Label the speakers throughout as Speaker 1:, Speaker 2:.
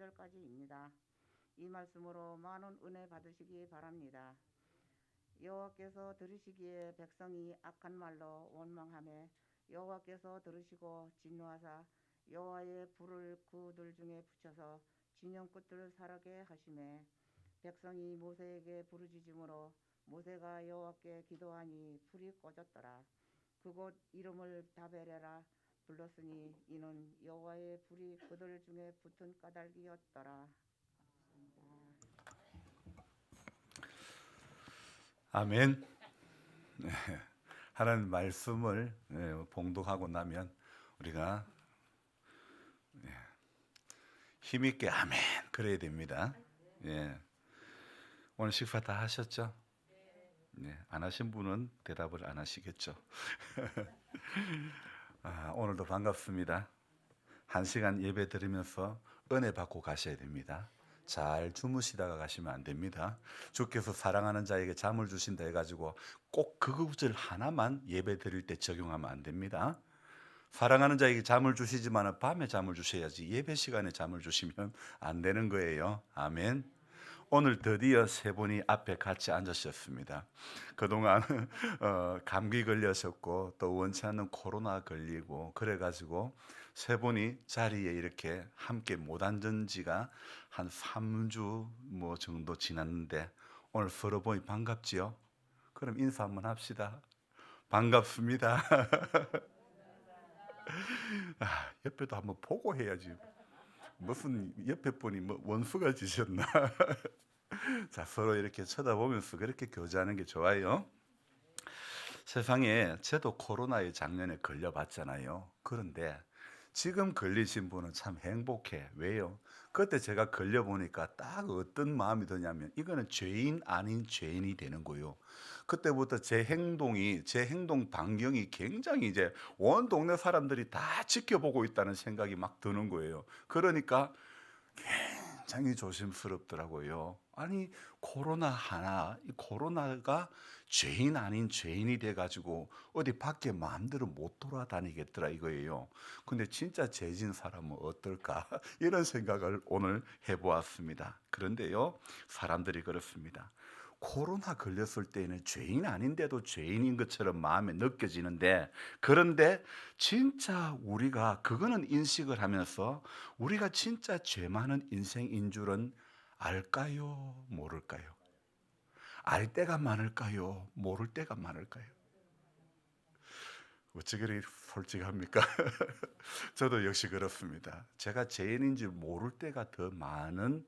Speaker 1: 18절까지입니다. 이 말씀으로 많은 은혜 받으시기 바랍니다. 여호와께서 들으시기에 백성이 악한 말로 원망하며 여호와께서 들으시고 진노하사 여호와의 불을 그들 중에 붙여서 진영 끝을 사르게 하시매 백성이 모세에게 부르짖음으로 모세가 여호와께 기도하니 불이 꺼졌더라. 그곳 이름을 다베레라 불렀으니 이는 여호와의 불이 그들 중에 붙은 까닭이었더라.
Speaker 2: 아멘. 하나님 말씀을 봉독하고 나면 우리가 힘있게 아멘 그래야 됩니다. 오늘 식사 다 하셨죠? 안 하신 분은 대답을 안 하시겠죠. 오늘도 반갑습니다. 1시간 예배 드리면서 은혜 받고 가셔야 됩니다. 잘 주무시다가 가시면 안 됩니다. 주께서 사랑하는 자에게 잠을 주신다 해가지고 꼭 그 구절 하나만 예배 드릴 때 적용하면 안 됩니다. 사랑하는 자에게 잠을 주시지만 밤에 잠을 주셔야지 예배 시간에 잠을 주시면 안 되는 거예요. 아멘. 오늘 드디어 세 분이 앞에 같이 앉으셨습니다. 그동안 감기 걸리셨고 또 원치 않는 코로나 걸리고 그래가지고 세 분이 자리에 이렇게 함께 못 앉은 지가 한 3주 정도 지났는데 오늘 서로 보니 반갑지요? 그럼 인사 한번 합시다. 반갑습니다. 옆에도 한번 보고 해야지. 무슨 옆에 분이 원수가 지셨나? 자, 서로 이렇게 쳐다보면서 그렇게 교제하는 게 좋아요. 세상에 저도 코로나에 작년에 걸려봤잖아요. 그런데 지금 걸리신 분은 참 행복해. 왜요? 그때 제가 걸려보니까 딱 어떤 마음이 드냐면 이거는 죄인 아닌 죄인이 되는 거예요. 그때부터 제 행동 반경이 굉장히 이제 온 동네 사람들이 다 지켜보고 있다는 생각이 막 드는 거예요. 그러니까 굉장히 조심스럽더라고요. 아니 이 코로나가 죄인 아닌 죄인이 돼가지고 어디 밖에 마음대로 못 돌아다니겠더라 이거예요. 근데 진짜 죄진 사람은 어떨까 이런 생각을 오늘 해보았습니다. 그런데요, 사람들이 그렇습니다. 코로나 걸렸을 때는 죄인 아닌데도 죄인인 것처럼 마음에 느껴지는데, 그런데 진짜 우리가 그거는 인식을 하면서 우리가 진짜 죄 많은 인생인 줄은 알까요? 모를까요? 알 때가 많을까요? 모를 때가 많을까요? 어찌 그리 솔직합니까? 저도 역시 그렇습니다. 제가 죄인인 줄 모를 때가 더 많은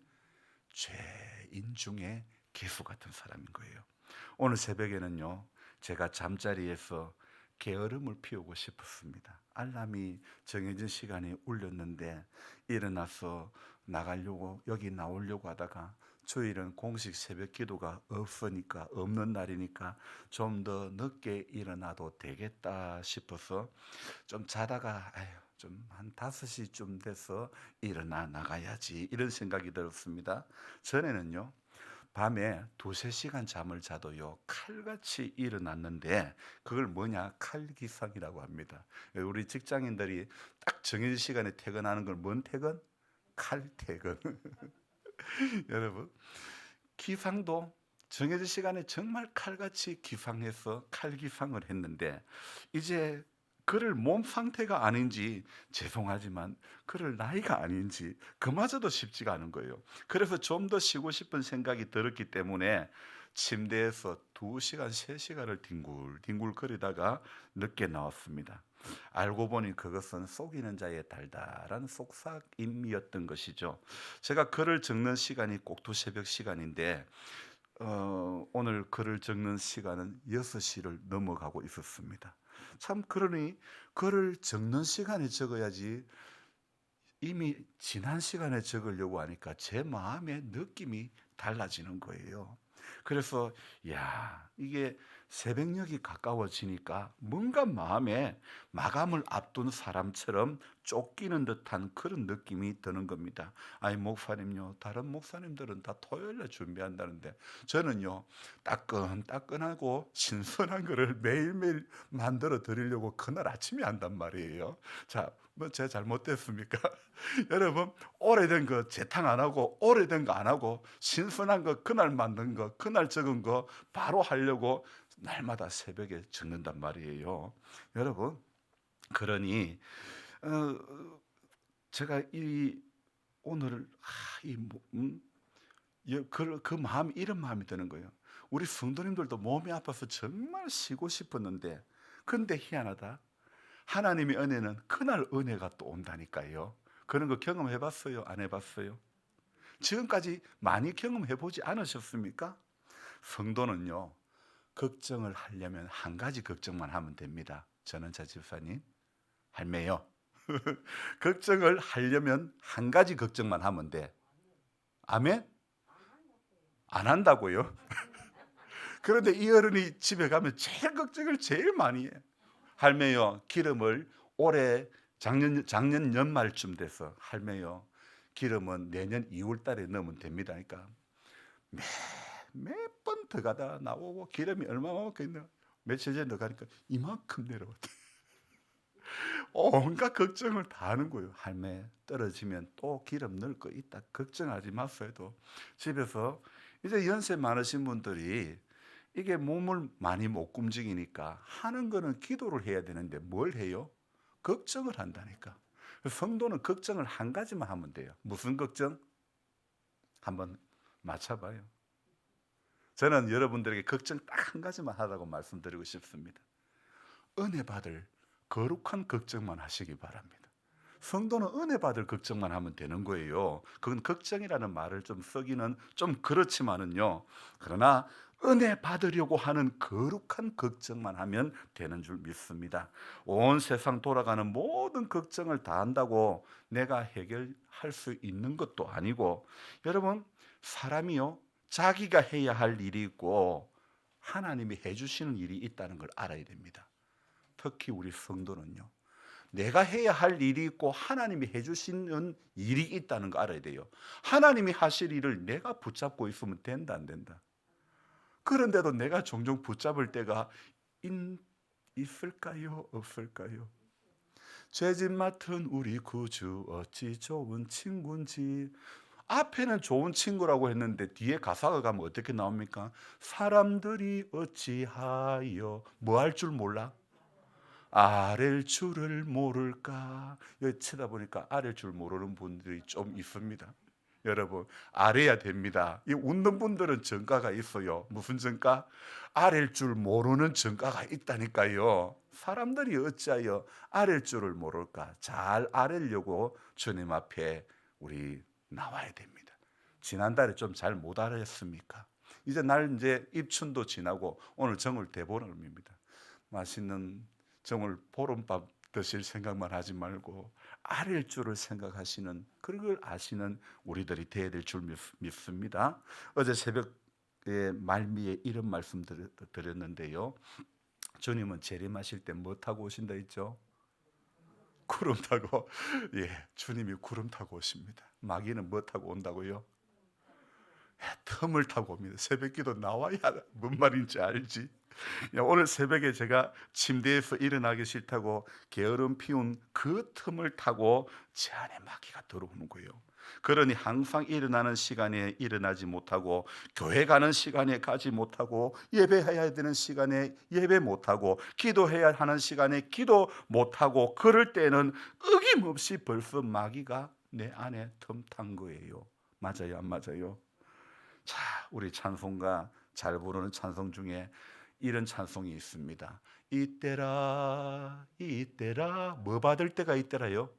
Speaker 2: 죄인 중에 개수 같은 사람인 거예요. 오늘 새벽에는요, 제가 잠자리에서 게으름을 피우고 싶었습니다. 알람이 정해진 시간에 울렸는데 일어나서 나가려고 여기 나오려고 하다가 주일은 공식 새벽 기도가 없으니까 없는 날이니까 좀 더 늦게 일어나도 되겠다 싶어서 좀 자다가 좀 한 5시쯤 돼서 일어나 나가야지 이런 생각이 들었습니다. 전에는요, 밤에 2~3시간 잠을 자도요 칼같이 일어났는데 그걸 뭐냐, 칼기상이라고 합니다. 우리 직장인들이 딱 정해진 시간에 퇴근하는 걸 뭔 퇴근? 칼퇴근. 여러분, 기상도 정해진 시간에 정말 칼같이 기상해서 칼기상을 했는데 이제 그럴 몸 상태가 아닌지 죄송하지만 그럴 나이가 아닌지 그마저도 쉽지가 않은 거예요. 그래서 좀 더 쉬고 싶은 생각이 들었기 때문에 침대에서 2시간, 3시간을 뒹굴뒹굴 거리다가 늦게 나왔습니다. 알고 보니 그것은 속이는 자의 달달한 속삭임이었던 것이죠. 제가 글을 적는 시간이 꼭두 새벽 시간인데 오늘 글을 적는 시간은 6시를 넘어가고 있었습니다. 참, 그러니 글을 적는 시간에 적어야지 이미 지난 시간에 적으려고 하니까 제 마음의 느낌이 달라지는 거예요. 그래서 이게 새벽녘이 가까워지니까 뭔가 마음에 마감을 앞둔 사람처럼 쫓기는 듯한 그런 느낌이 드는 겁니다. 아니 목사님요, 다른 목사님들은 다 토요일에 준비한다는데 저는요 따끈따끈하고 신선한 거를 매일매일 만들어 드리려고 그날 아침에 한단 말이에요. 자, 뭐 제가 잘못됐습니까? 여러분, 오래된 거 재탕 안 하고 오래된 거 안 하고 신선한 거 그날 만든 거 그날 적은 거 바로 하려고 날마다 새벽에 적는단 말이에요. 여러분, 그러니 제가 이 오늘 그 마음, 이런 마음이 드는 거예요. 우리 성도님들도 몸이 아파서 정말 쉬고 싶었는데, 근데 희한하다, 하나님의 은혜는 그날 은혜가 또 온다니까요. 그런 거 경험해 봤어요? 안 해봤어요? 지금까지 많이 경험해 보지 않으셨습니까? 성도는요, 걱정을 하려면 한 가지 걱정만 하면 됩니다. 저는 저 집사님, 할매요. 걱정을 하려면 한 가지 걱정만 하면 돼. 아멘? 안 한다고요? 그런데 이 어른이 집에 가면 제일 걱정을 제일 많이 해. 할매요, 기름을 올해 작년 연말쯤 돼서, 할매요, 기름은 내년 2월 달에 넣으면 됩니다. 그러니까 몇 번 더 가다 나오고, 기름이 얼마만큼 있나, 며칠 전에 더 가니까 이만큼 내려왔대. 온갖 걱정을 다 하는 거예요. 할매, 떨어지면 또 기름 넣을 거 있다, 걱정하지 마세요. 집에서 이제 연세 많으신 분들이 이게 몸을 많이 못 움직이니까 하는 거는 기도를 해야 되는데 뭘 해요? 걱정을 한다니까. 성도는 걱정을 한 가지만 하면 돼요. 무슨 걱정? 한번 맞춰봐요. 저는 여러분들에게 걱정 딱 한 가지만 하라고 말씀드리고 싶습니다. 은혜 받을 거룩한 걱정만 하시기 바랍니다. 성도는 은혜 받을 걱정만 하면 되는 거예요. 그건 걱정이라는 말을 좀 쓰기는 좀 그렇지만은요, 그러나 은혜 받으려고 하는 거룩한 걱정만 하면 되는 줄 믿습니다. 온 세상 돌아가는 모든 걱정을 다 한다고 내가 해결할 수 있는 것도 아니고, 여러분, 사람이요, 자기가 해야 할 일이 있고 하나님이 해주시는 일이 있다는 걸 알아야 됩니다. 특히 우리 성도는요, 내가 해야 할 일이 있고 하나님이 해주시는 일이 있다는 거 알아야 돼요. 하나님이 하실 일을 내가 붙잡고 있으면 된다, 안 된다? 그런데도 내가 종종 붙잡을 때가 있을까요? 없을까요? 죄짐 맡은 우리 구주 어찌 좋은 친구인지. 앞에는 좋은 친구라고 했는데 뒤에 가사가 가면 어떻게 나옵니까? 사람들이 어찌하여 뭐 할 줄 몰라? 아랠 줄을 모를까? 여기 쳐다보니까 아랠 줄 모르는 분들이 좀 있습니다. 여러분, 알아야 됩니다. 이 웃는 분들은 정가가 있어요. 무슨 정가? 아랠 줄 모르는 정가가 있다니까요. 사람들이 어찌하여 아랠 줄을 모를까? 잘 아뢰려고 주님 앞에 우리 나와야 됩니다. 지난달에 좀 잘 못 알았습니까? 이제 입춘도 지나고 오늘 정월 대보름입니다. 맛있는 정월 보름밥 드실 생각만 하지 말고 아랠 줄을 생각하시는, 그런 걸 아시는 우리들이 되어야 될 줄 믿습니다. 어제 새벽에 말미에 이런 말씀 드렸는데요. 주님은 재림하실 때 뭐 타고 오신다 했죠? 구름 타고. 예, 주님이 구름 타고 오십니다. 마귀는 뭐 타고 온다고요? 틈을 타고 옵니다. 새벽기도 나와야 뭔 말인지 알지. 오늘 새벽에 제가 침대에서 일어나기 싫다고 게으름 피운 그 틈을 타고 제 안에 마귀가 들어오는 거예요. 그러니 항상 일어나는 시간에 일어나지 못하고, 교회 가는 시간에 가지 못하고, 예배해야 되는 시간에 예배 못하고, 기도해야 하는 시간에 기도 못하고, 그럴 때는 어김없이 벌써 마귀가 내 안에 틈탄 거예요. 맞아요, 안 맞아요? 자, 우리 찬송가 잘 부르는 찬송 중에 이런 찬송이 있습니다. 이때라 이때라, 뭐 받을 때가 있더라요?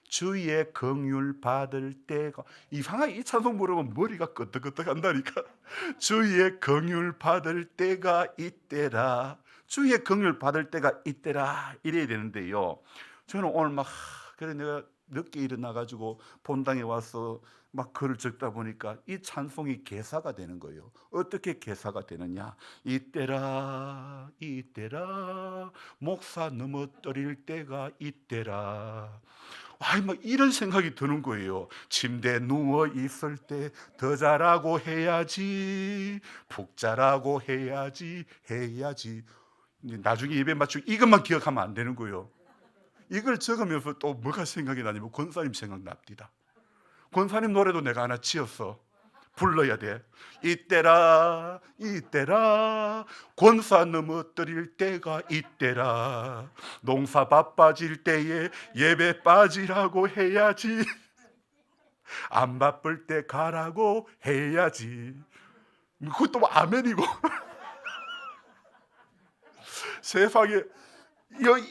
Speaker 2: 주의 긍휼 받을 때가. 이상하게 이 찬송 부르면 머리가 끄덕끄덕 한다니까. 주의 긍휼 받을 때가 있대라, 주의 긍휼 받을 때가 있대라, 이래야 되는데요. 저는 오늘 그래 내가 늦게 일어나가지고 본당에 와서 막 글을 적다 보니까 이 찬송이 개사가 되는 거예요. 어떻게 개사가 되느냐? 이때라 이때라 목사 넘어뜨릴 때가 이때라. 아이 막 이런 생각이 드는 거예요. 침대에 누워 있을 때 더 자라고 해야지, 푹 자라고 해야지. 나중에 예배 맞추고 이것만 기억하면 안 되는 거예요. 이걸 적으면서 또 뭐가 생각이 나냐면 권사님 생각납니다. 권사님 노래도 내가 하나 지었어. 불러야 돼. 이때라 이때라 권사 넘어뜨릴 때가 이때라. 농사 바빠질 때에 예배 빠지라고 해야지. 안 바쁠 때 가라고 해야지. 그것도 아멘이고. 세상에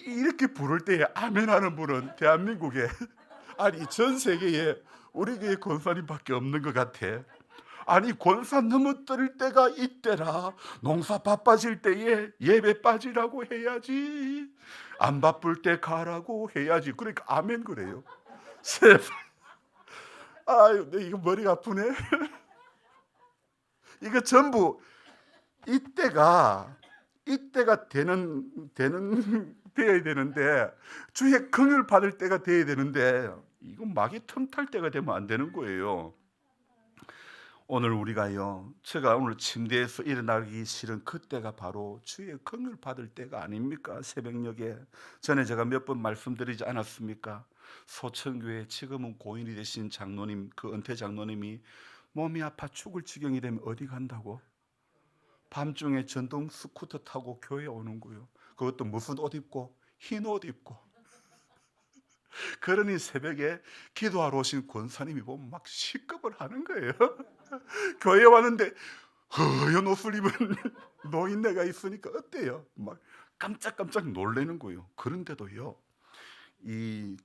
Speaker 2: 이렇게 부를 때에 아멘하는 분은 대한민국에 아니 전 세계에 우리 교회 권사님밖에 없는 것 같아. 아니 권사 넘어뜨릴 때가 이때라. 농사 바빠질 때에 예배 빠지라고 해야지. 안 바쁠 때 가라고 해야지. 그러니까 아멘 그래요. 세상. 아유 이거 머리가 아프네. 이거 전부 이때가 되어야 되는데 주의 긍휼 받을 때가 되어야 되는데 이거 막이 틈탈 때가 되면 안 되는 거예요. 오늘 우리가요, 제가 오늘 침대에서 일어나기 싫은 그때가 바로 주의 긍휼 받을 때가 아닙니까? 새벽녘에 전에 제가 몇 번 말씀드리지 않았습니까? 소천교회 지금은 고인이 되신 장로님, 그 은퇴 장로님이 몸이 아파 죽을 지경이 되면 어디 간다고? 밤중에 전동 스쿠터 타고 교회에 오는 거예요. 그것도 무슨 옷 입고? 흰 옷 입고. 그러니 새벽에 기도하러 오신 권사님이 보면 막 시급을 하는 거예요. 교회에 왔는데 허연 옷을 입은 노인네가 있으니까 어때요? 막 깜짝깜짝 놀라는 거예요. 그런데도요, 이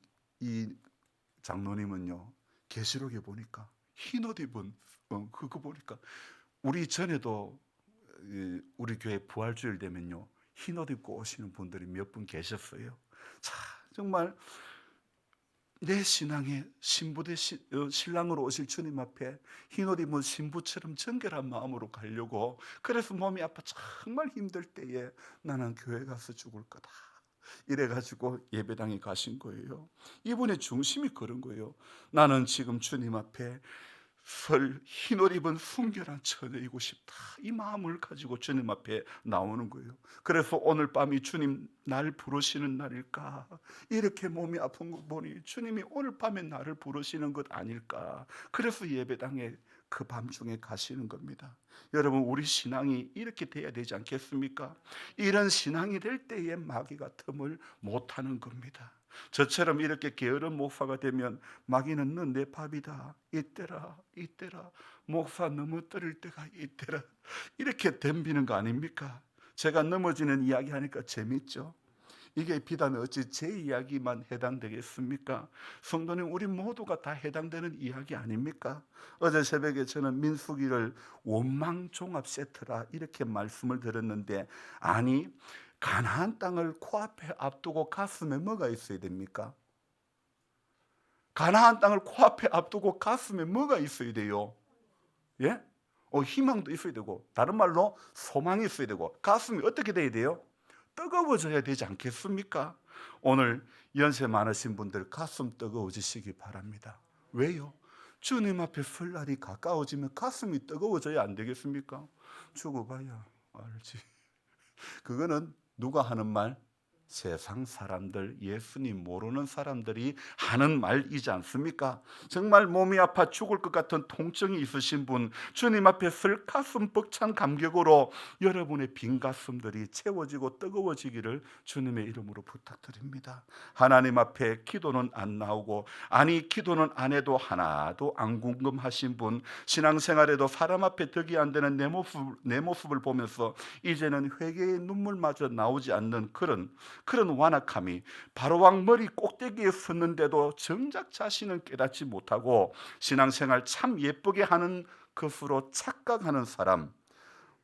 Speaker 2: 장로님은요, 계시록에 보니까 흰 옷 입은 그거 보니까 우리 전에도 우리 교회 부활주일 되면요 흰 옷 입고 오시는 분들이 몇 분 계셨어요. 자, 정말 내 신앙의 신부대 신랑으로 오실 주님 앞에 흰 옷 입은 신부처럼 정결한 마음으로 가려고. 그래서 몸이 아파 정말 힘들 때에 나는 교회 가서 죽을 거다 이래가지고 예배당에 가신 거예요. 이분의 중심이 그런 거예요. 나는 지금 주님 앞에 흰 옷 입은 순결한 처녀이고 싶다, 이 마음을 가지고 주님 앞에 나오는 거예요. 그래서 오늘 밤이 주님 날 부르시는 날일까, 이렇게 몸이 아픈 거 보니 주님이 오늘 밤에 나를 부르시는 것 아닐까. 그래서 예배당에 그 밤중에 가시는 겁니다. 여러분, 우리 신앙이 이렇게 돼야 되지 않겠습니까? 이런 신앙이 될 때에 마귀가 틈을 못하는 겁니다. 저처럼 이렇게 게으른 목사가 되면 마귀는 너 내 밥이다, 이때라 목사 넘어뜨릴 때가 이때라, 이렇게 덤비는 거 아닙니까? 제가 넘어지는 이야기 하니까 재밌죠? 이게 비단 어찌 제 이야기만 해당되겠습니까? 성도님, 우리 모두가 다 해당되는 이야기 아닙니까? 어제 새벽에 저는 민수기를 원망 종합 세트라 이렇게 말씀을 드렸는데, 아니 가나안 땅을 코앞에 앞두고 가슴에 뭐가 있어야 됩니까? 가나안 땅을 코앞에 앞두고 가슴에 뭐가 있어야 돼요? 예? 희망도 있어야 되고, 다른 말로 소망이 있어야 되고, 가슴이 어떻게 돼야 돼요? 뜨거워져야 되지 않겠습니까? 오늘 연세 많으신 분들 가슴 뜨거워지시기 바랍니다. 왜요? 주님 앞에 설 날이 가까워지면 가슴이 뜨거워져야 안 되겠습니까? 죽어봐야 알지. 그거는 누가 하는 말? 세상 사람들, 예수님 모르는 사람들이 하는 말이지 않습니까? 정말 몸이 아파 죽을 것 같은 통증이 있으신 분, 주님 앞에 설 가슴 벅찬 감격으로 여러분의 빈 가슴들이 채워지고 뜨거워지기를 주님의 이름으로 부탁드립니다. 하나님 앞에 기도는 안 나오고, 아니 기도는 안 해도 하나도 안 궁금하신 분, 신앙생활에도 사람 앞에 덕이 안 되는 내 모습을 보면서 이제는 회개의 눈물마저 나오지 않는 그런 완악함이, 바로왕 머리 꼭대기에 섰는데도 정작 자신은 깨닫지 못하고 신앙생활 참 예쁘게 하는 것으로 착각하는 사람,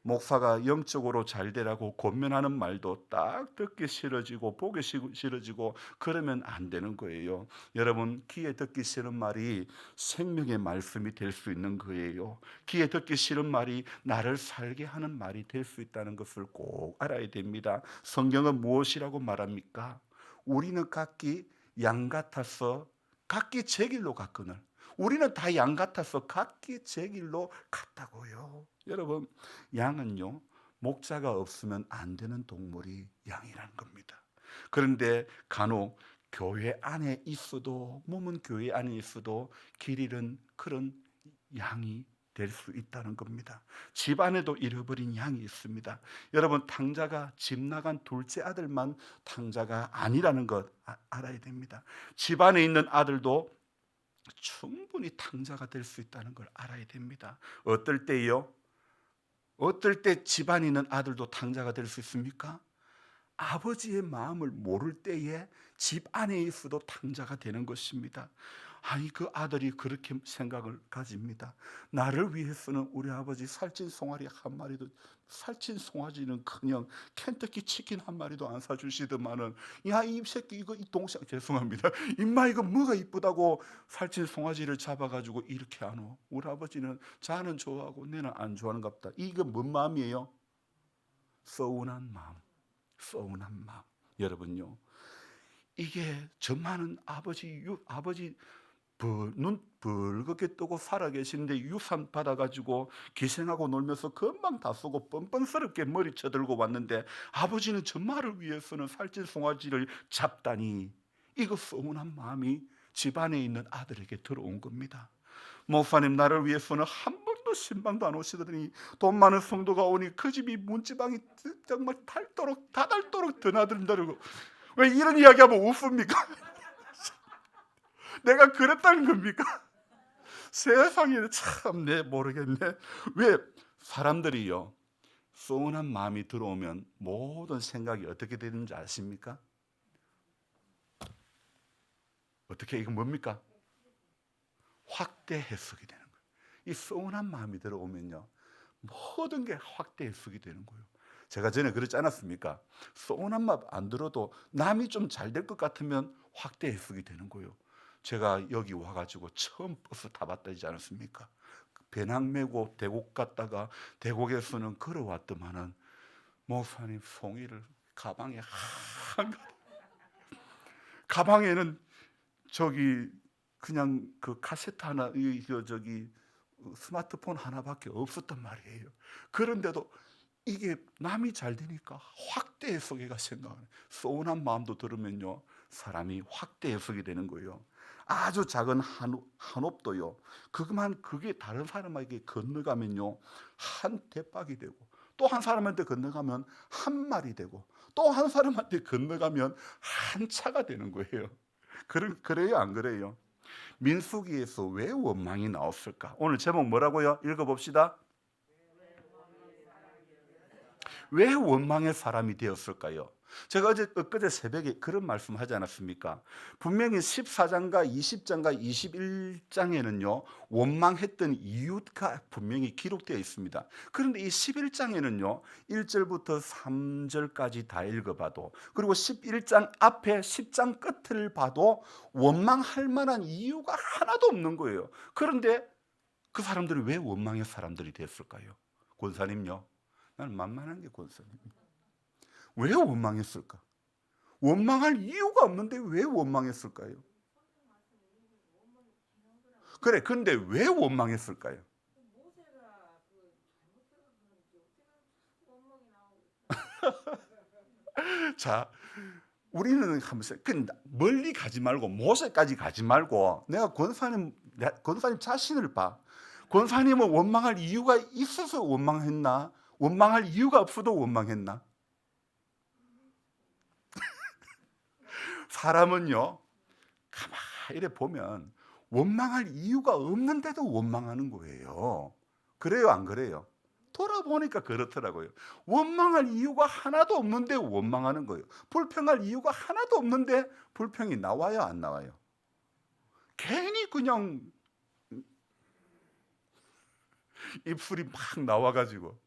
Speaker 2: 목사가 영적으로 잘 되라고 권면하는 말도 딱 듣기 싫어지고 보기 싫어지고 그러면 안 되는 거예요. 여러분, 귀에 듣기 싫은 말이 생명의 말씀이 될 수 있는 거예요. 귀에 듣기 싫은 말이 나를 살게 하는 말이 될 수 있다는 것을 꼭 알아야 됩니다. 성경은 무엇이라고 말합니까? 우리는 각기 양 같아서 각기 제 길로 갔거늘 우리는 다 양 같아서 각기 제 길로 갔다고요. 여러분, 양은요 목자가 없으면 안 되는 동물이 양이라는 겁니다. 그런데 간혹 교회 안에 있어도 몸은 교회 안에 있어도 길 잃은 그런 양이 될 수 있다는 겁니다. 집 안에도 잃어버린 양이 있습니다. 여러분, 탕자가 집 나간 둘째 아들만 탕자가 아니라는 것 알아야 됩니다. 집 안에 있는 아들도 충분히 탕자가 될 수 있다는 걸 알아야 됩니다. 어떨 때요? 어떨 때 집안에 있는 아들도 탕자가 될 수 있습니까? 아버지의 마음을 모를 때에 집 안에 있어도 탕자가 되는 것입니다. 아니, 그 아들이 그렇게 생각을 가집니다. 나를 위해서는 우리 아버지 살찐 송아리 한 마리도, 살찐 송아지는커녕 켄터키 치킨 한 마리도 안 사주시더만은, 야, 이 새끼 이거 이 동생 죄송합니다. 임마 이거 뭐가 이쁘다고 살찐 송아지를 잡아가지고 이렇게 안 오? 우리 아버지는 자는 좋아하고 내는 안 좋아하는갑다. 이거 뭔 마음이에요? 서운한 마음. 서운한 마음. 여러분요, 이게 저 많은 아버지 눈 벌겋게 뜨고 살아계시는데 유산 받아가지고 기생하고 놀면서 금방 다 쓰고 뻔뻔스럽게 머리 쳐들고 왔는데 아버지는 저 말을 위해서는 살찐 송아지를 잡다니, 이거 서운한 마음이 집안에 있는 아들에게 들어온 겁니다. 목사님, 나를 위해서는 한 번도 신방도 안 오시더니 돈 많은 성도가 오니 그 집이 문지방이 정말 다닳도록 드나든다고. 왜 이런 이야기하면 웃습니까? 내가 그랬다는 겁니까? 세상에 참 모르겠네. 왜 사람들이요 서운한 마음이 들어오면 모든 생각이 어떻게 되는지 아십니까? 어떻게, 이거 뭡니까? 확대 해석이 되는 거예요. 이 서운한 마음이 들어오면요 모든 게 확대 해석이 되는 거예요. 제가 전에 그러지 않았습니까? 서운한 마음 안 들어도 남이 좀 잘 될 것 같으면 확대 해석이 되는 거예요. 제가 여기 와가지고 처음 버스 타봤다지 않았습니까? 배낭 메고 대곡 갔다가 대곡에서는 걸어왔더만은 목사님 송이를 가방에 가방에는 저기 그냥 그 카세트 하나, 저기 스마트폰 하나밖에 없었단 말이에요. 그런데도 이게 남이 잘 되니까 확대 해석이가 생각하는, 서운한 마음도 들으면요 사람이 확대 해석이 되는 거예요. 아주 작은 한옵도요 그게 다른 사람에게 건너가면요 한 대박이 되고, 또 한 사람한테 건너가면 한 말이 되고, 또 한 사람한테 건너가면 한 차가 되는 거예요. 그래요, 안 그래요? 민수기에서 왜 원망이 나왔을까? 오늘 제목 뭐라고요? 읽어봅시다. 왜 원망의 사람이 되었을까요? 제가 엊그제 새벽에 그런 말씀하지 않았습니까? 분명히 14장과 20장과 21장에는요 원망했던 이유가 분명히 기록되어 있습니다. 그런데 이 11장에는요 1절부터 3절까지 다 읽어봐도, 그리고 11장 앞에 10장 끝을 봐도 원망할 만한 이유가 하나도 없는 거예요. 그런데 그 사람들이 왜 원망의 사람들이 됐을까요? 권사님요, 나는 만만한 게 권사님이에요. 왜 원망했을까? 원망할 이유가 없는데 왜 원망했을까요? 그래, 근데 왜 원망했을까요? 자, 우리는 하면서 멀리 가지 말고 모세까지 가지 말고 내가 권사님 자신을 봐. 권사님은 원망할 이유가 있어서 원망했나? 원망할 이유가 없어도 원망했나? 사람은요 가만히 보면 원망할 이유가 없는데도 원망하는 거예요. 그래요, 안 그래요? 돌아보니까 그렇더라고요. 원망할 이유가 하나도 없는데 원망하는 거예요. 불평할 이유가 하나도 없는데 불평이 나와요, 안 나와요? 괜히 그냥 입술이 막 나와가지고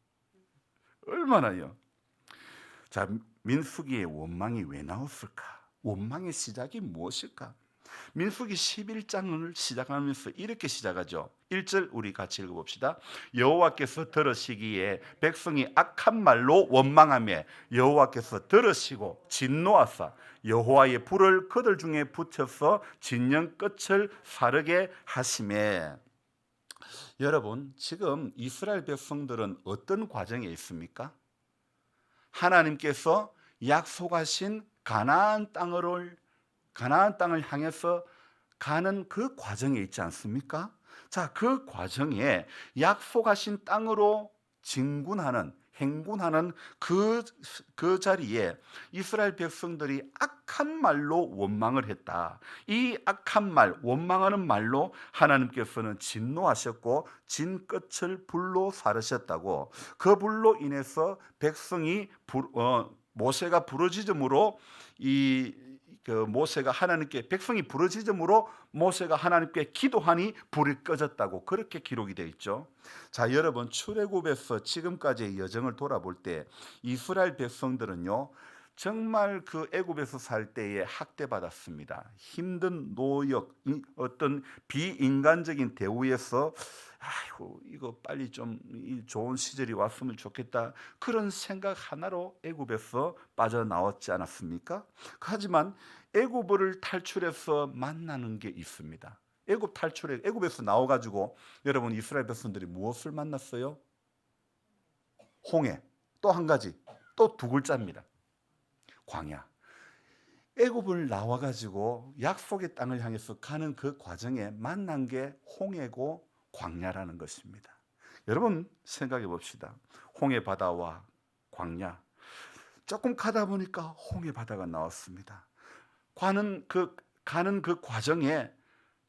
Speaker 2: 얼마나요? 자, 민수기의 원망이 왜 나왔을까? 원망의 시작이 무엇일까? 민수기 11장을 시작하면서 이렇게 시작하죠. 1절 우리 같이 읽어봅시다. 여호와께서 들으시기에 백성이 악한 말로 원망하며 여호와께서 들으시고 진노하사 여호와의 불을 그들 중에 붙여서 진영 끝을 사르게 하시매. 여러분, 지금 이스라엘 백성들은 어떤 과정에 있습니까? 하나님께서 약속하신 가나안 땅을 향해서 가는 그 과정에 있지 않습니까? 자, 그 과정에 약속하신 땅으로 행군하는 그 자리에 이스라엘 백성들이 악한 말로 원망을 했다. 이 악한 말, 원망하는 말로 하나님께서는 진노하셨고 진 끝을 불로 사르셨다고. 그 불로 인해서 모세가 부르짖음으로 백성이 부르짖음으로 모세가 하나님께 기도하니 불이 꺼졌다고 그렇게 기록이 되어 있죠. 자, 여러분, 출애굽에서 지금까지의 여정을 돌아볼 때 이스라엘 백성들은요, 정말 그 애굽에서 살 때에 학대받았습니다. 힘든 노역, 어떤 비인간적인 대우에서 아이고, 이거 빨리 좀 좋은 시절이 왔으면 좋겠다, 그런 생각 하나로 애굽에서 빠져나왔지 않았습니까? 하지만 애굽을 탈출해서 만나는 게 있습니다. 애굽에서 나와가지고 여러분, 이스라엘 백성들이 무엇을 만났어요? 홍해. 또 한 가지, 또 두 글자입니다. 광야. 애굽을 나와가지고 약속의 땅을 향해서 가는 그 과정에 만난 게 홍해고 광야라는 것입니다. 여러분, 생각해 봅시다. 홍해 바다와 광야. 조금 가다 보니까 홍해 바다가 나왔습니다. 가는 그 과정에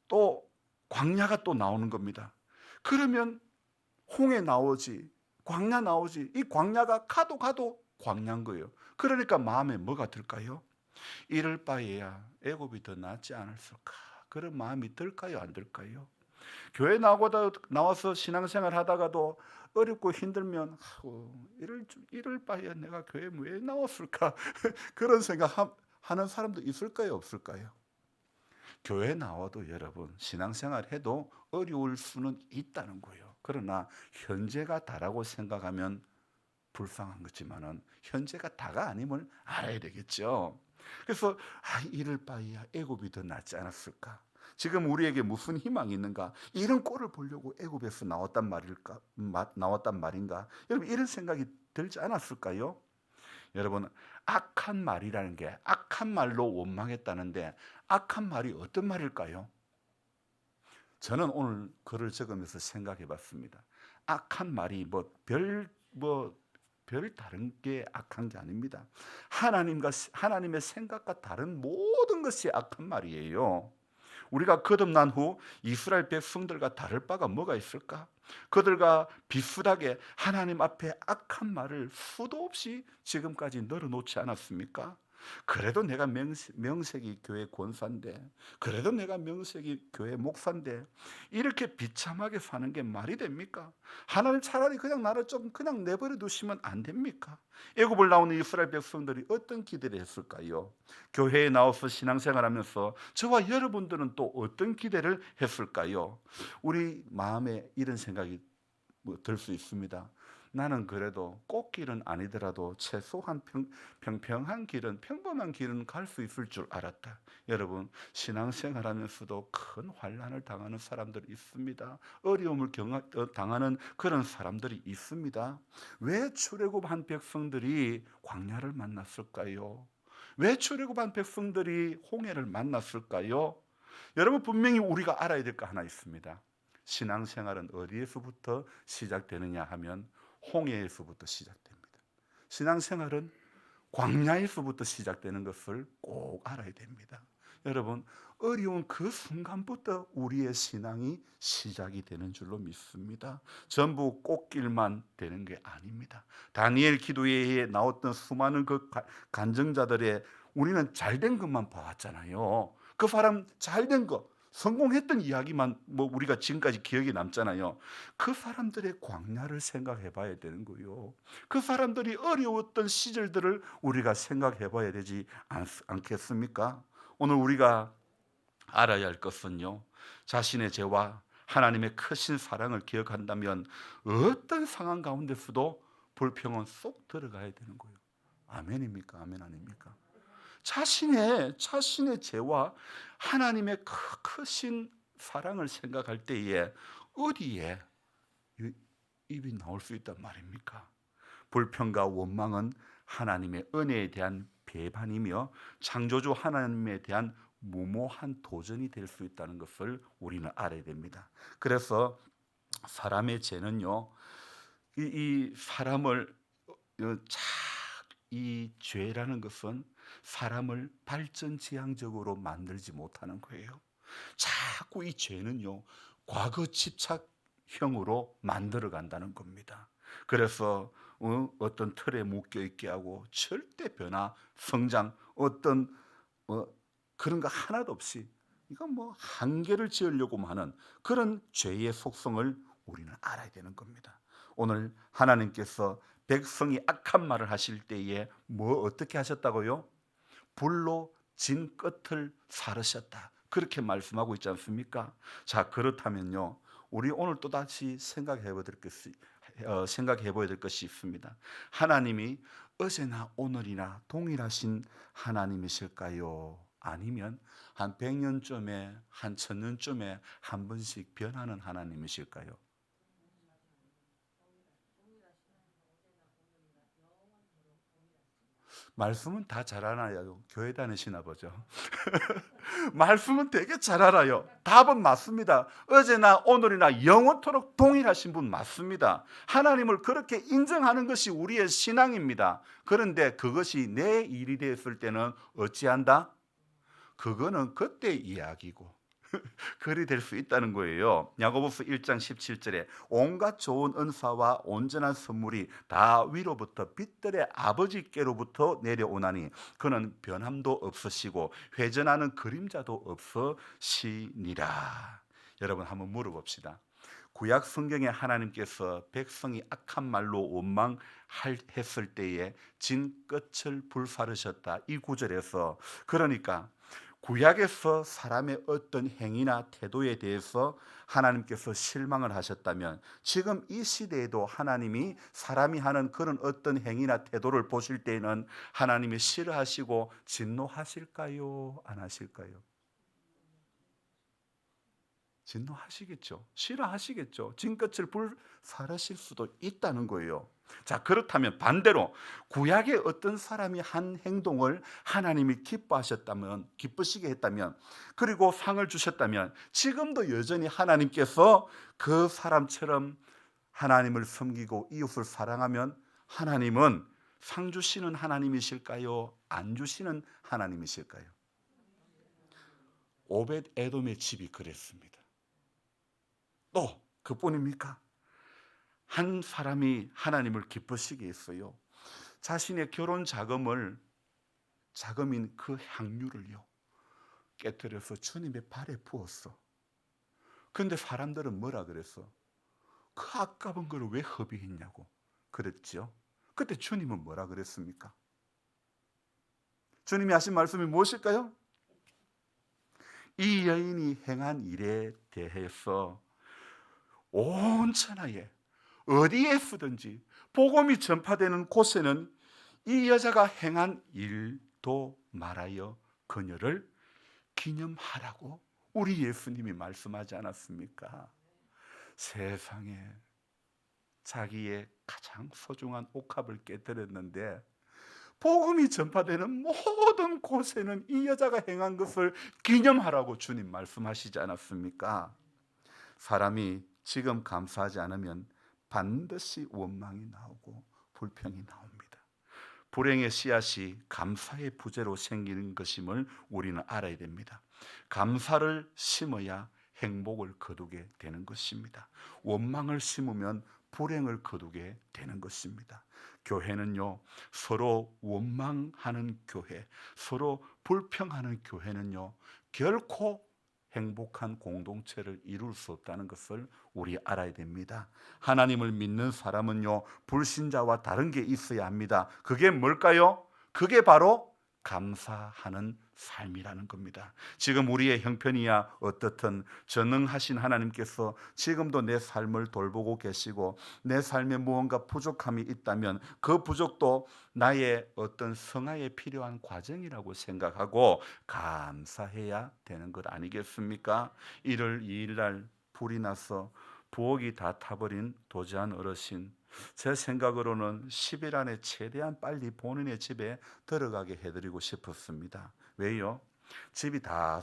Speaker 2: 또 광야가 또 나오는 겁니다. 그러면 홍해 나오지, 광야 나오지, 이 광야가 가도 광야인 거예요. 그러니까 마음에 뭐가 들까요? 이럴 바에야 애굽이 더 낫지 않았을까, 그런 마음이 들까요, 안 들까요? 교회 나와서 신앙생활 하다가도 어렵고 힘들면 이럴 바에야 내가 교회 왜 나왔을까 그런 생각 하는 사람도 있을까요, 없을까요? 교회 나와도 여러분, 신앙생활 해도 어려울 수는 있다는 거예요. 그러나 현재가 다라고 생각하면 불쌍한 거지만은 현재가 다가 아님을 알아야 되겠죠. 그래서 이럴 바에야 애굽이 더 낫지 않았을까? 지금 우리에게 무슨 희망이 있는가? 이런 꼴을 보려고 애굽에서 나왔단 말인가? 여러분, 이런 생각이 들지 않았을까요? 여러분, 악한 말이라는 게, 악한 말로 원망했다는데 악한 말이 어떤 말일까요? 저는 오늘 글을 적으면서 생각해 봤습니다. 악한 말이 별 다른 게 악한 게 아닙니다. 하나님의 생각과 다른 모든 것이 악한 말이에요. 우리가 거듭난 후 이스라엘 백성들과 다를 바가 뭐가 있을까? 그들과 비슷하게 하나님 앞에 악한 말을 수도 없이 지금까지 널어놓지 않았습니까? 그래도 내가 명색이 교회 권사인데, 그래도 내가 명색이 교회 목사인데 이렇게 비참하게 사는 게 말이 됩니까? 하나님 차라리 그냥 나를 좀 그냥 내버려 두시면 안 됩니까? 애굽을 나오는 이스라엘 백성들이 어떤 기대를 했을까요? 교회에 나와서 신앙생활하면서 저와 여러분들은 또 어떤 기대를 했을까요? 우리 마음에 이런 생각이 들 수 있습니다. 나는 그래도 꽃길은 아니더라도 최소한 평평한 길은, 평범한 길은 갈 수 있을 줄 알았다. 여러분, 신앙생활하면서도 큰 환난을 당하는 사람들이 있습니다. 어려움을 당하는 그런 사람들이 있습니다. 왜 출애굽한 백성들이 광야를 만났을까요? 왜 출애굽한 백성들이 홍해를 만났을까요? 여러분, 분명히 우리가 알아야 될 거 하나 있습니다. 신앙생활은 어디에서부터 시작되느냐 하면 홍해에서부터 시작됩니다. 신앙생활은 광야에서부터 시작되는 것을 꼭 알아야 됩니다. 여러분, 어려운 그 순간부터 우리의 신앙이 시작이 되는 줄로 믿습니다. 전부 꽃길만 되는 게 아닙니다. 다니엘 기도회에 나왔던 수많은 그 간증자들의 우리는 잘된 것만 봐왔잖아요. 그 사람 잘된 것, 성공했던 이야기만 우리가 지금까지 기억이 남잖아요. 그 사람들의 광야를 생각해 봐야 되는 거예요. 그 사람들이 어려웠던 시절들을 우리가 생각해 봐야 되지 않겠습니까? 오늘 우리가 알아야 할 것은요, 자신의 죄와 하나님의 크신 사랑을 기억한다면 어떤 상황 가운데서도 불평은 쏙 들어가야 되는 거예요. 아멘입니까? 아멘 아닙니까? 자신의 죄와 하나님의 크신 사랑을 생각할 때에 어디에 입이 나올 수 있단 말입니까? 불평과 원망은 하나님의 은혜에 대한 배반이며 창조주 하나님에 대한 무모한 도전이 될 수 있다는 것을 우리는 알아야 됩니다. 그래서 사람의 죄는요, 이 사람을 이 죄라는 것은 사람을 발전지향적으로 만들지 못하는 거예요. 자꾸 이 죄는요, 과거 집착형으로 만들어 간다는 겁니다. 그래서 어떤 틀에 묶여 있게 하고 절대 변화, 성장, 어떤 그런 거 하나도 없이 이건 한계를 지으려고 하는 그런 죄의 속성을 우리는 알아야 되는 겁니다. 오늘 하나님께서 백성이 악한 말을 하실 때에 어떻게 하셨다고요? 불로 진 끝을 사르셨다, 그렇게 말씀하고 있지 않습니까? 자, 그렇다면요, 우리 오늘 또다시 생각해 봐야 될 것이 있습니다. 하나님이 어제나 오늘이나 동일하신 하나님이실까요? 아니면 한 100년쯤에 한 1000년쯤에 한 번씩 변하는 하나님이실까요? 말씀은 다 잘 알아요. 교회 다니시나 보죠. 말씀은 되게 잘 알아요. 답은 맞습니다. 어제나 오늘이나 영원토록 동일하신 분 맞습니다. 하나님을 그렇게 인정하는 것이 우리의 신앙입니다. 그런데 그것이 내 일이 되었을 때는 어찌한다? 그거는 그때 이야기고 그리 될 수 있다는 거예요. 야고보서 1장 17절에 온갖 좋은 은사와 온전한 선물이 다 위로부터 빛들의 아버지께로부터 내려오나니 그는 변함도 없으시고 회전하는 그림자도 없으시니라. 여러분, 한번 물어봅시다. 구약 성경에 하나님께서 백성이 악한 말로 원망했을 때에 진 끝을 불사르셨다, 이 구절에서, 그러니까 구약에서 사람의 어떤 행위나 태도에 대해서 하나님께서 실망을 하셨다면 지금 이 시대에도 하나님이 사람이 하는 그런 어떤 행위나 태도를 보실 때에는 하나님이 싫어하시고 진노하실까요? 안 하실까요? 진노하시겠죠. 싫어하시겠죠. 진끝을 불사르실 수도 있다는 거예요. 자, 그렇다면 반대로 구약의 어떤 사람이 한 행동을 하나님이 기쁘시게 했다면, 그리고 상을 주셨다면 지금도 여전히 하나님께서 그 사람처럼 하나님을 섬기고 이웃을 사랑하면 하나님은 상 주시는 하나님이실까요? 안 주시는 하나님이실까요? 오벳 에돔의 집이 그랬습니다. 또 그뿐입니까? 한 사람이 하나님을 기쁘시게 했어요. 자신의 결혼 자금인 그 향유를요, 깨뜨려서 주님의 발에 부었어. 그런데 사람들은 뭐라 그랬어? 그 아까운 걸 왜 허비했냐고 그랬죠. 그때 주님은 뭐라 그랬습니까? 주님이 하신 말씀이 무엇일까요? 이 여인이 행한 일에 대해서 온 천하에 어디에 쓰든지 복음이 전파되는 곳에는 이 여자가 행한 일도 말하여 그녀를 기념하라고 우리 예수님이 말씀하지 않았습니까? 세상에 자기의 가장 소중한 옥합을 깨뜨렸는데 복음이 전파되는 모든 곳에는 이 여자가 행한 것을 기념하라고 주님 말씀하시지 않았습니까? 사람이 지금 감사하지 않으면 반드시 원망이 나오고 불평이 나옵니다. 불행의 씨앗이 감사의 부재로 생기는 것임을 우리는 알아야 됩니다. 감사를 심어야 행복을 거두게 되는 것입니다. 원망을 심으면 불행을 거두게 되는 것입니다. 교회는요, 서로 원망하는 교회, 서로 불평하는 교회는요, 결코 행복한 공동체를 이룰 수 없다는 것을 우리 알아야 됩니다. 하나님을 믿는 사람은요, 불신자와 다른 게 있어야 합니다. 그게 뭘까요? 그게 바로 감사하는 삶이라는 겁니다. 지금 우리의 형편이야 어떻든 전능하신 하나님께서 지금도 내 삶을 돌보고 계시고 내 삶에 무언가 부족함이 있다면 그 부족도 나의 어떤 성화에 필요한 과정이라고 생각하고 감사해야 되는 것 아니겠습니까? 1월 2일 날 불이 나서 부엌이 다 타버린 도지한 어르신, 제 생각으로는 10일 안에 최대한 빨리 본인의 집에 들어가게 해드리고 싶었습니다. 왜요? 집이 다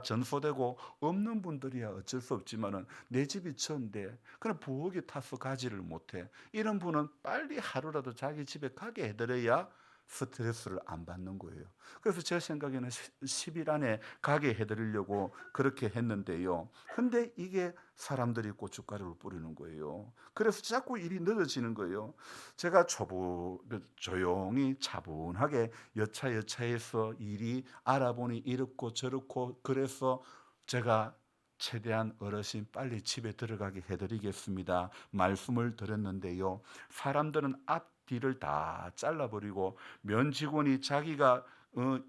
Speaker 2: 전소되고 없는 분들이야 어쩔 수 없지만은 내 집이 전데 그럼 부엌에 타서 가지를 못해. 이런 분은 빨리 하루라도 자기 집에 가게 해드려야 스트레스를 안 받는 거예요. 그래서 제 생각에는 10일 안에 가게 해드리려고 그렇게 했는데요. 근데 이게 사람들이 고춧가루를 뿌리는 거예요. 그래서 자꾸 일이 늦어지는 거예요. 제가 조용히 차분하게 여차여차해서 일이 알아보니 이렇고 저렇고, 그래서 제가 최대한 어르신 빨리 집에 들어가게 해드리겠습니다 말씀을 드렸는데요. 사람들은 앞뒤를 다 잘라버리고, 면직원이 자기가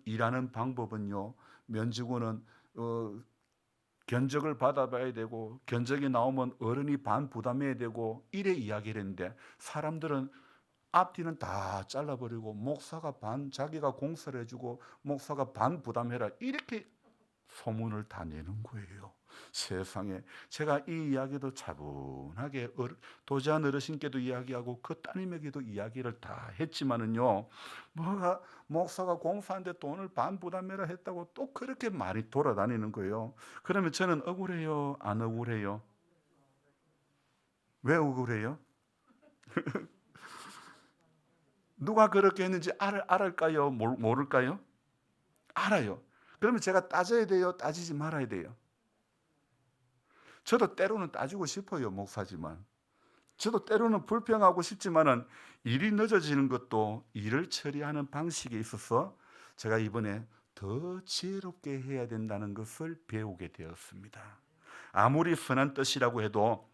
Speaker 2: 일하는 방법은요, 면직원은 견적을 받아봐야 되고 견적이 나오면 어른이 반 부담해야 되고 이래 이야기를 했는데, 사람들은 앞뒤는 다 잘라버리고 목사가 반 자기가 공사를 해주고 목사가 반 부담해라 이렇게 소문을 다 내는 거예요. 세상에, 제가 이 이야기도 차분하게 도지한 어르신께도 이야기하고 그 따님에게도 이야기를 다 했지만은요, 뭐가 목사가 공사하는데 돈을 반 부담해라 했다고 또 그렇게 말이 돌아다니는 거예요. 그러면 저는 억울해요, 안 억울해요? 왜 억울해요? 누가 그렇게 했는지 알을까요? 모를까요? 알아요. 그러면 제가 따져야 돼요? 따지지 말아야 돼요? 저도 때로는 따지고 싶어요, 목사지만. 저도 때로는 불평하고 싶지만은 일이 늦어지는 것도 일을 처리하는 방식에 있어서 제가 이번에 더 지혜롭게 해야 된다는 것을 배우게 되었습니다. 아무리 선한 뜻이라고 해도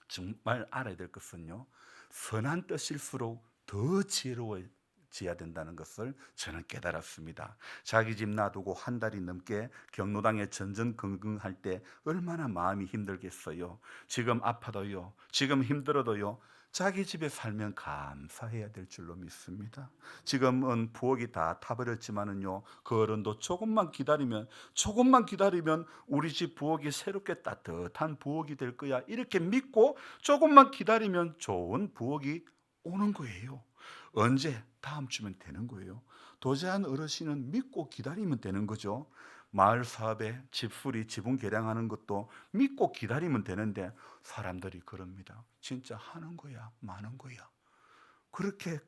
Speaker 2: 정말 알아야 될 것은요, 선한 뜻일수록 더 지혜로워져야 된다는 것을 저는 깨달았습니다. 자기 집 놔두고 한 달이 넘게 경로당에 전전긍긍할 때 얼마나 마음이 힘들겠어요. 지금 아파도요, 지금 힘들어도요, 자기 집에 살면 감사해야 될 줄로 믿습니다. 지금은 부엌이 다 타버렸지만은요, 그 어른도 조금만 기다리면 우리 집 부엌이 새롭게 따뜻한 부엌이 될 거야 이렇게 믿고 조금만 기다리면 좋은 부엌이 오는 거예요. 언제? 다음 주면 되는 거예요. 도제한 어르신은 믿고 기다리면 되는 거죠. 마을 사업에 집수리, 지붕 개량하는 것도 믿고 기다리면 되는데 사람들이 그럽니다. 진짜 하는 거야, 마는 거야. 그렇게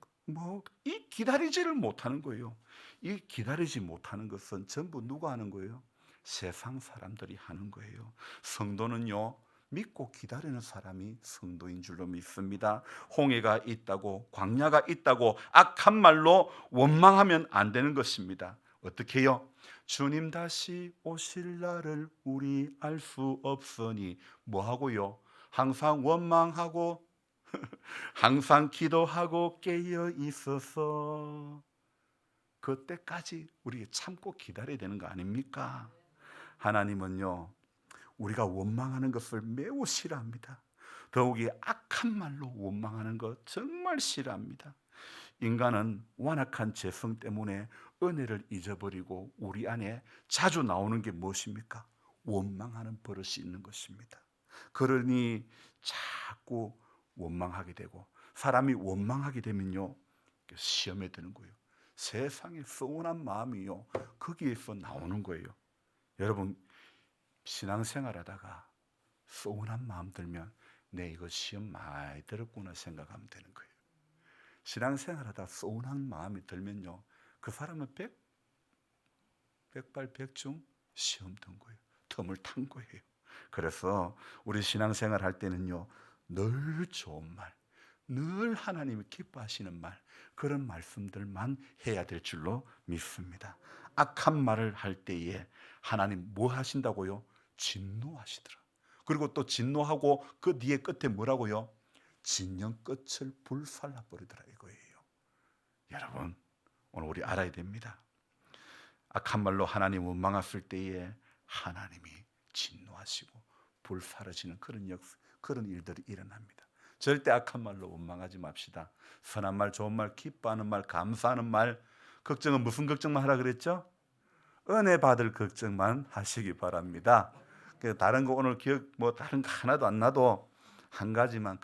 Speaker 2: 이 기다리지를 못하는 거예요. 이 기다리지 못하는 것은 전부 누가 하는 거예요? 세상 사람들이 하는 거예요. 성도는요, 믿고 기다리는 사람이 성도인 줄로 믿습니다. 홍해가 있다고, 광야가 있다고 악한 말로 원망하면 안 되는 것입니다. 어떻게 해요? 주님 다시 오실 날을 우리 알 수 없으니 뭐 하고요? 항상 원망하고 항상 기도하고 깨어 있어서 그때까지 우리 참고 기다려야 되는 거 아닙니까? 하나님은요, 우리가 원망하는 것을 매우 싫어합니다. 더욱이 악한 말로 원망하는 것 정말 싫어합니다. 인간은 완악한 죄성 때문에 은혜를 잊어버리고 우리 안에 자주 나오는 게 무엇입니까? 원망하는 버릇이 있는 것입니다. 그러니 자꾸 원망하게 되고, 사람이 원망하게 되면요, 시험에 드는 거예요. 세상에 서운한 마음이요, 거기에서 나오는 거예요. 여러분, 신앙생활하다가 서운한 마음 들면 내 이거 시험 많이 들었구나 생각하면 되는 거예요. 신앙생활하다 서운한 마음이 들면요, 그 사람은 백발백중 시험 든 거예요. 틈을 탄 거예요. 그래서 우리 신앙생활 할 때는요, 늘 좋은 말, 늘 하나님이 기뻐하시는 말, 그런 말씀들만 해야 될 줄로 믿습니다. 악한 말을 할 때에 하나님 뭐 하신다고요? 진노하시더라. 그리고 또 진노하고 그 뒤에 끝에 뭐라고요? 진영 끝을 불살라 버리더라 이거예요. 여러분, 오늘 우리 알아야 됩니다. 악한 말로 하나님 원망했을 때에 하나님이 진노하시고 불사르시는 그런 일들이 일어납니다. 절대 악한 말로 원망하지 맙시다. 선한 말, 좋은 말, 기뻐하는 말, 감사하는 말, 걱정은 무슨 걱정만 하라 그랬죠? 은혜 받을 걱정만 하시기 바랍니다. 다른 거 오늘 다른 거 하나도 안 나도 한 가지만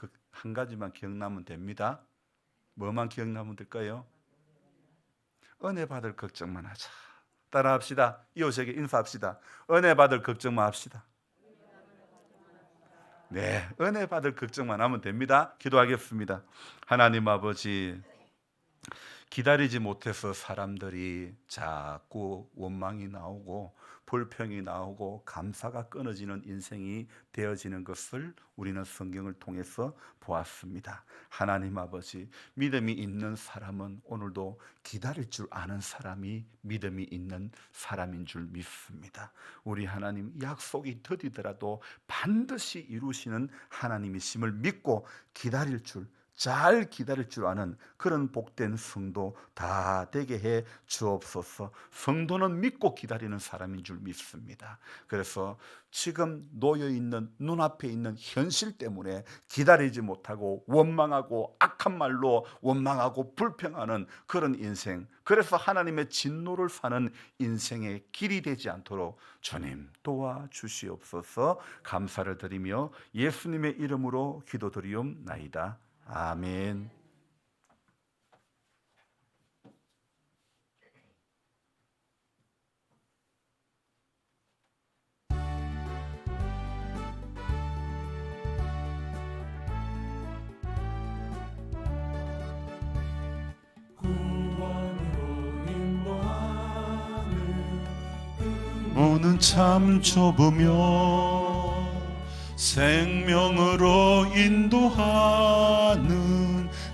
Speaker 2: 기억나면 됩니다. 뭐만 기억나면 될까요? 은혜 받을 걱정만 하자. 따라합시다. 이웃에게 인사합시다. 은혜 받을 걱정만 합시다. 네, 은혜 받을 걱정만 하면 됩니다. 기도하겠습니다. 하나님 아버지, 기다리지 못해서 사람들이 자꾸 원망이 나오고 불평이 나오고 감사가 끊어지는 인생이 되어지는 것을 우리는 성경을 통해서 보았습니다. 하나님 아버지, 믿음이 있는 사람은 오늘도 기다릴 줄 아는 사람이 믿음이 있는 사람인 줄 믿습니다. 우리 하나님, 약속이 더디더라도 반드시 이루시는 하나님이심을 믿고 잘 기다릴 줄 아는 그런 복된 성도 다 되게 해 주옵소서. 성도는 믿고 기다리는 사람인 줄 믿습니다. 그래서 지금 놓여있는 눈앞에 있는 현실 때문에 기다리지 못하고 원망하고 악한 말로 원망하고 불평하는 그런 인생, 그래서 하나님의 진노를 사는 인생의 길이 되지 않도록 주님 도와주시옵소서. 감사를 드리며 예수님의 이름으로 기도드리옵나이다. 아멘. 문은 참 좁으며 생명으로 인도하는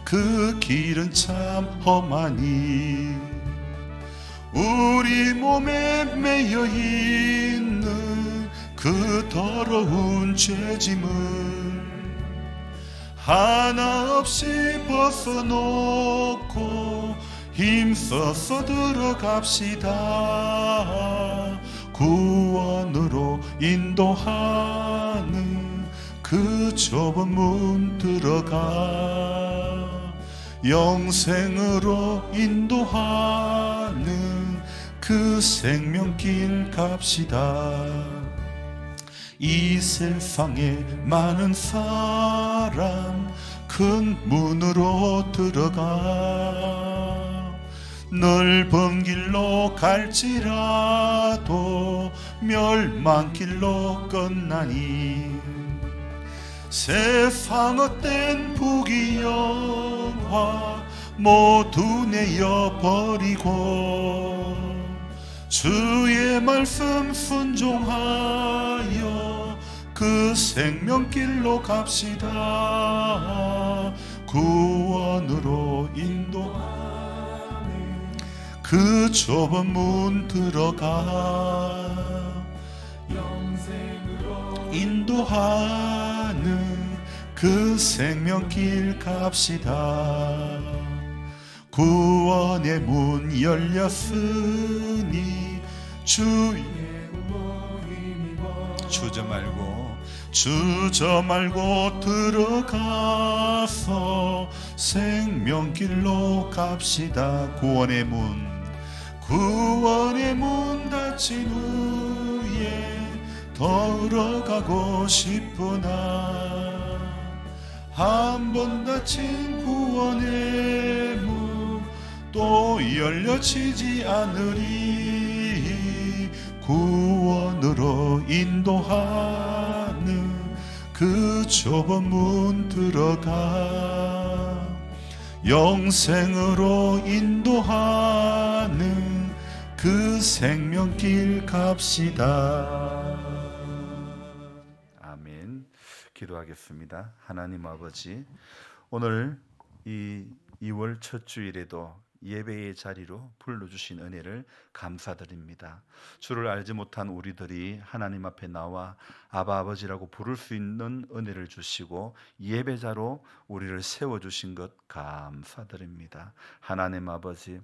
Speaker 2: 그 길은 참 험하니 우리 몸에 매여 있는 그 더러운 죄짐을 하나 없이 벗어놓고 힘써서 들어갑시다. 구원으로 인도하는 그 좁은 문 들어가 영생으로 인도하는 그 생명길 갑시다. 이 세상에 많은 사람 큰 문으로 들어가 넓은 길로 갈지라도 멸망길로 끝나니 세상 헛된 부귀영화 모두 내어버리고 주의 말씀 순종하여 그 생명길로 갑시다. 구원으로 인도하는 그 좁은 문 들어가 영생으로 인도하는 그 생명길 갑시다. 구원의 문 열렸으니 주저 말고 들어가서 생명길로 갑시다. 구원의 문 닫힌 후에 들어가고 싶으나 한 번 닫힌 구원의 문 또 열려지지 않으리. 구원으로 인도하는 그 좁은 문 들어가 영생으로 인도하는 그 생명길 갑시다. 아멘. 기도하겠습니다. 하나님 아버지, 오늘 이 2월 첫 주일에도 예배의 자리로 불러주신 은혜를 감사드립니다. 주를 알지 못한 우리들이 하나님 앞에 나와 아바 아버지라고 부를 수 있는 은혜를 주시고 예배자로 우리를 세워주신 것 감사드립니다. 하나님 아버지,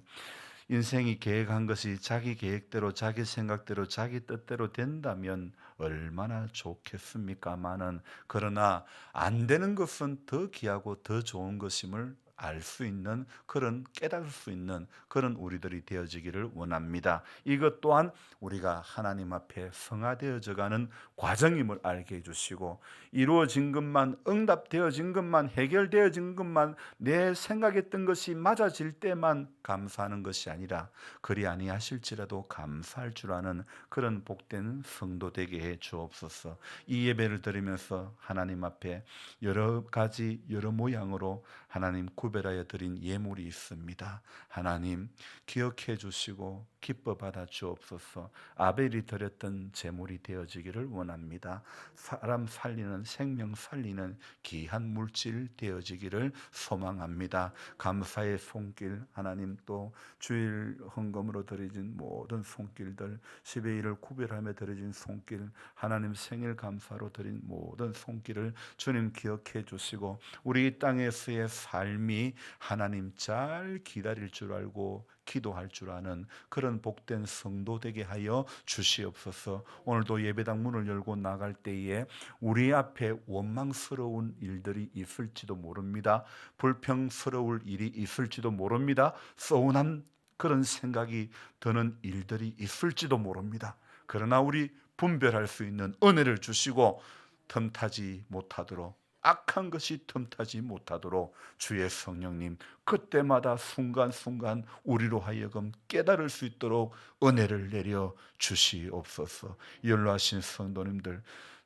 Speaker 2: 인생이 계획한 것이 자기 계획대로 자기 생각대로 자기 뜻대로 된다면 얼마나 좋겠습니까마는, 그러나 안 되는 것은 더 귀하고 더 좋은 것임을 알 수 있는, 그런 깨달을 수 있는 그런 우리들이 되어지기를 원합니다. 이것 또한 우리가 하나님 앞에 성화되어져 가는 과정임을 알게 해주시고, 이루어진 것만, 응답되어진 것만, 해결되어진 것만, 내 생각했던 것이 맞아질 때만 감사하는 것이 아니라 그리 아니하실지라도 감사할 줄 아는 그런 복된 성도 되게 해 주옵소서. 이 예배를 드리면서 하나님 앞에 여러 가지 여러 모양으로 하나님 구별하여 드린 예물이 있습니다. 하나님 기억해 주시고 기뻐 받아 주옵소서. 아벨이 드렸던 제물이 되어지기를 원합니다. 사람 살리는, 생명 살리는 귀한 물질 되어지기를 소망합니다. 감사의 손길, 하나님 또 주일 헌금으로 드려진 모든 손길들, 10의 1을 구별하며 드려진 손길, 하나님 생일 감사로 드린 모든 손길을 주님 기억해 주시고, 우리 땅에서의 삶이 하나님 잘 기다릴 줄 알고 기도할 줄 아는 그런 복된 성도 되게 하여 주시옵소서. 오늘도 예배당 문을 열고 나갈 때에 우리 앞에 원망스러운 일들이 있을지도 모릅니다. 불평스러울 일이 있을지도 모릅니다. 서운한 그런 생각이 드는 일들이 있을지도 모릅니다. 그러나 우리 분별할 수 있는 은혜를 주시고 틈타지 못하도록, 악한 것이 틈타지 못하도록 주의 성령님 그때마다 순간순간 우리로 하여금 깨달을 수 있도록 은혜를 내려 주시옵소서. 연로하신 성도님들,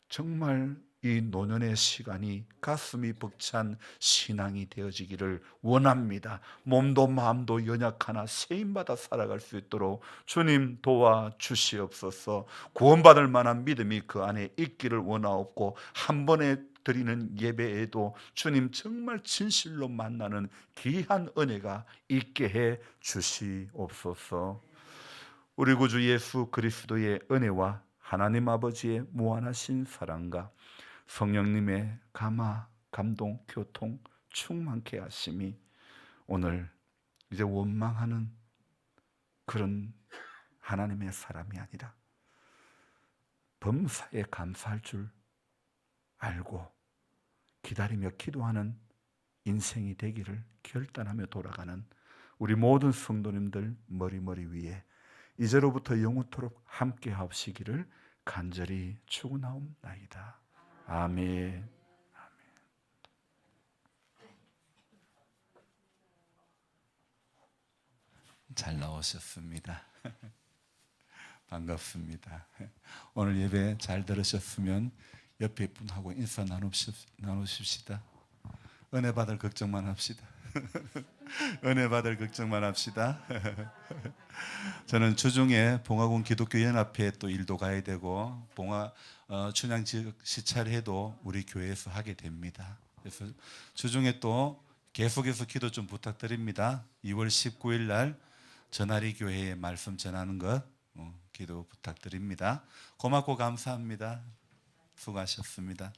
Speaker 2: 정말 이 노년의 시간이 가슴이 벅찬 신앙이 되어지기를 원합니다. 몸도 마음도 연약하나 세임받아 살아갈 수 있도록 주님 도와 주시옵소서. 구원받을 만한 믿음이 그 안에 있기를 원하옵고, 한 번에 드리는 예배에도 주님 정말 진실로 만나는 귀한 은혜가 있게 해 주시옵소서. 우리 구주 예수 그리스도의 은혜와 하나님 아버지의 무한하신 사랑과 성령님의 감화, 감동, 교통 충만케 하심이 오늘 이제 원망하는 그런 하나님의 사람이 아니라 범사에 감사할 줄 알고 기다리며 기도하는 인생이 되기를 결단하며 돌아가는 우리 모든 성도님들 머리 위에 이제로부터 영원토록 함께 하옵시기를 간절히 축원하옵나이다. 아멘. 잘 나오셨습니다. 반갑습니다. 오늘 예배 잘 들으셨으면 옆에 분하고 인사 나누십시다. 은혜 받을 걱정만 합시다. 은혜 받을 걱정만 합시다. 저는 주중에 봉화군 기독교연합회 또 일도 가야 되고 춘향 지역 시찰회도 우리 교회에서 하게 됩니다. 그래서 주중에 또 계속해서 기도 좀 부탁드립니다. 2월 19일 날 전하리 교회에 말씀 전하는 것 기도 부탁드립니다. 고맙고 감사합니다. 수고하셨습니다.